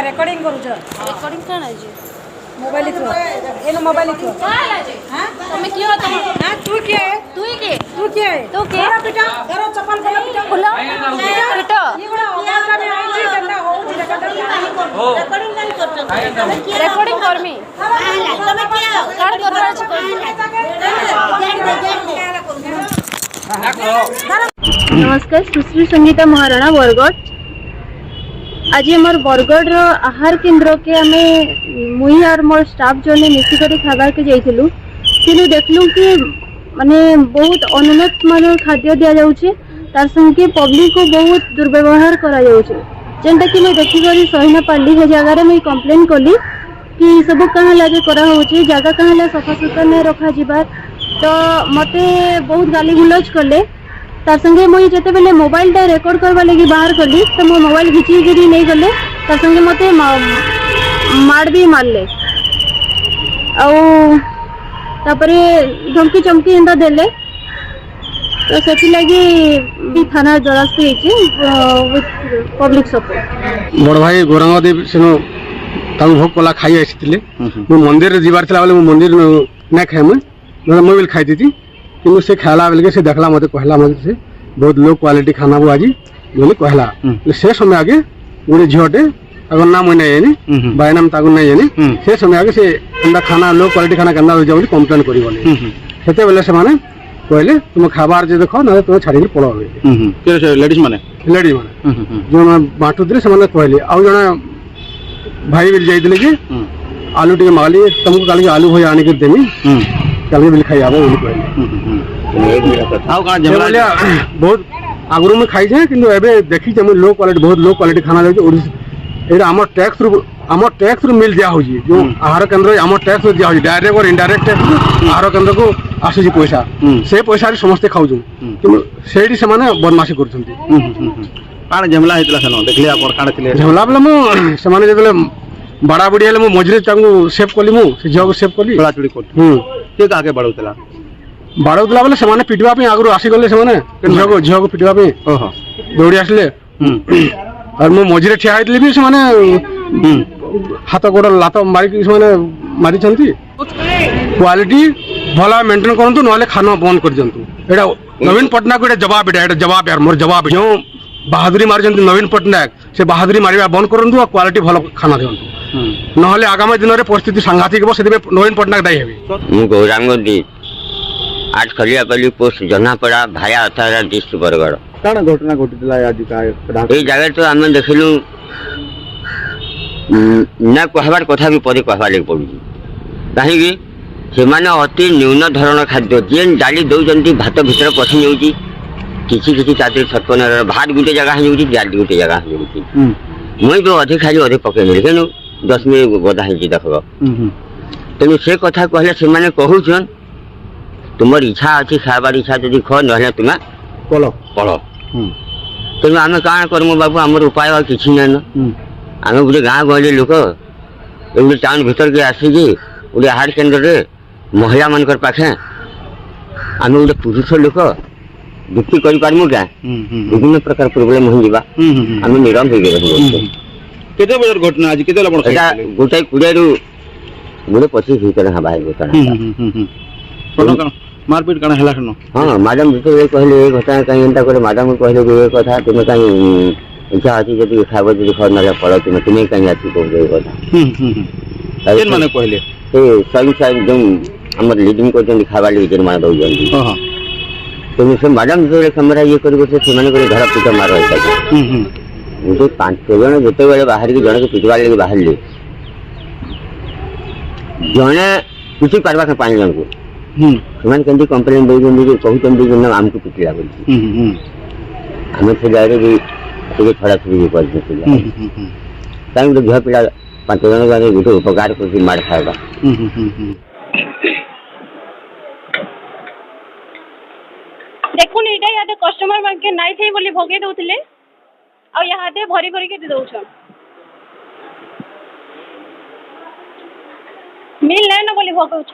recording करू छ recording करना जी मोबाइल थ्रू एनो मोबाइल थ्रू हां तुम्हें क्यों तुम हां तू क्या है तू ही के तू क्या है तू के बेटा करो चप्पल खोलो बेटा खोलो बेटा ये बड़ा ओबारा में आई छी कंदा हो रेकॉर्डिंग नहीं करछ रेकॉर्डिंग करमी तुम्हें क्या कार्ड करवा छ नमस्कार सुश्री संगीता महाराणा बरगढ़ आज हमार बरगढ़ आहार केन्द्र के आमे मुई और मोर स्टाफ जने मिसिक खाबार के जाइलु तेणु देखलु कि माने बहुत अनुन्नत मान खाद्य दि जाऊे तार संगे पब्लिक को बहुत दुर्व्यवहार करा जाउछे जेनटा कि मैं देखिक सही न पार्ली हे जगार मुई कंप्लेन कली कि सब कहाँ लगे करा होची जगह कहाँ ला सफा सुतरा नहीं रखा जिबार तो मते बहुत गाली गुलज कले तार संगे मुई जेते बेले मोबाइल टा रेकॉर्ड करवा लगी बाहर कली तो मो मोबाइल घिची गिरी नहीं गले तार संगे मते मार भी मारले आउ तापरे धमकी चमकी एंदा देले तो सेति लगी भी थाना द्वारस्थ हेची विथ पब्लिक सपोर्ट बड़ भाई गौरांगदेव सेनो ताऊ भोग कला खाई आसीथिले मो मंदिर रे जीवार थिला बेले मो मंदिर ना खाए मैं मोबाइल खाई देती कि से खाला बेले से देखला मते कहला मते से बहुत लो क्वालिटी खाना वो आज बोले कहला से समय आगे गोटे झीटे अगर नाम नहीं जानी बाय नाम ताको नहीं जानी से समय आगे से अंडा खाना लो क्वालिटी खाना केना हो जाउ कंप्लेन करी बोले सेते बेले से माने कहले तुम खाबार जे देखो ना तुम छाड़ी के पळो के लेडीज माने जो बाटू दिले से माने कहले आ जणा भाई बिल जाइदिले कि आलू टिके माली तुमको काली आलू भजा आने के देमी काली बिल खाई आबो बोली कहले आउ का जमला बहुत आगुरु में खाई जाए किंतु एबे देखि जे लो क्वालिटी बहुत लो क्वालिटी खाना जाउछ ओडिसा एरा हमर टैक्स रु मिल दिया होजी जो आहार केंद्र हमर टैक्स रु दिया होजी डायरेक्ट और इनडायरेक्ट टैक्स आहार केंद्र को आसी पैसा से पैसा रे समस्त खाउजु किंतु सेडी से माने बदमाशी करछंती काण झमला हेतला सनो देखले आपण काण थिले झमला बले मु से माने जेबले बड़ा बुढ़ी हेले मु मजरे तांगु सेव कली मु से जग सेव कली बड़ा चुड़ी कोट के आगे बढ़ौतला बाड़ौतला बेले से पिटवा पे आगु आसी गले से झील को पिटवा पे दौड़ी आसले और मो मझे ठिया होती भी से हाथ गोड़ लात मारिक मारी क्वालिटी भल मेंटेन करूँ ना खाना बंद कर दिंतु एटा नवीन पट्टनायक गोटे जवाब एटा जवाब यार मोर जवाब जो बहादुरी मारी नवीन पट्टनायक से बहादुरी मारिया बंद करूँ क्वालिटी भल खाना दिंतु ना आगामी दिन में परिस्थिति सांघातिक हे से नवीन पट्टनायक दायी हे गौरांग आज खलियापल्ली पोस्ट जनापड़ा भाया अथारा डिस्ट्रिक्ट बरगढ़ काना घटना घटितला आज का ए जगह तो आम देखलु ना कहबार कथा भी पदे कहबार लगे पड़ुची कहीं से अति न्यून धरण खाद्य जेन डाली दौरान भात भीतर पशि जाऊँगी किसी तातिर छटपन भात गोटे जगह हो डाली गोटे जगह हो मुई भी अधे खाली अधे पकईनी क्या 10 मिनट गदा हो देख तेणु से कथा कहले से कहून तुम इच्छा अच्छी खाबार इच्छा जब ख ना तुम पल पढ़ तेणु आम कण करमु बाबू आमर उपाय किसी ना आम गोटे गाँ गहली लोक गोटे टाउन भीतर के आसिकी गोटे आहार केन्द्र महिला मान पाखे आम गोटे पुरुष लोक दुखी करमु क्या विभिन्न प्रकार प्रोब्लेम हो आम निरम हो केते बजर घटना आज केते लबण गोटे 20 रु गोटे 25 भीतर हवा घटना मारपीट कण हला सुनो हां मैडम भीतर कहले ए घटना कहीं एंता करे मैडम कहले ए कथा तुम कहीं इच्छा अछि जदी खाबो जदी खर नले पड़ो तुम कहीं अछि को ए कथा केन माने कहले ए सही साइड जो हमर लीडिंग को जन खाबा ले जन मान दउ जन हां तुम से मैडम जो कैमरा ये करबो से माने करे घर पिटा मार रहता मुझे 5 जन जते बेले बाहर की जन के पिटवा ले बाहर ले जने किसी करवा के 5 जन को ସେମାନେ କେମିତି କମ୍ପ୍ଲେନ୍ ଦେଉଛନ୍ତି ଯେ କହୁଛନ୍ତି ଯେ ନା ଆମକୁ ପିଟିଲା ବୋଲି ଆମେ ସେ ଜାଗାରେ ବି ଟିକେ ଛଡ଼ାଛଡ଼ି କରିଛୁ କାହିଁ ଗୋଟେ ଝିଅ ପିଲା 5 ଜଣ ଗାଁରେ ଗୋଟେ ଉପକାର କରୁଛି ମାଡ଼ ଖାଇବା देखुन एटा यादे कस्टमर मान के नाइ थे बोली भगे दउथिले आ यादे भरी भरी के दे दउछन मिल नै न बोली भगौ छ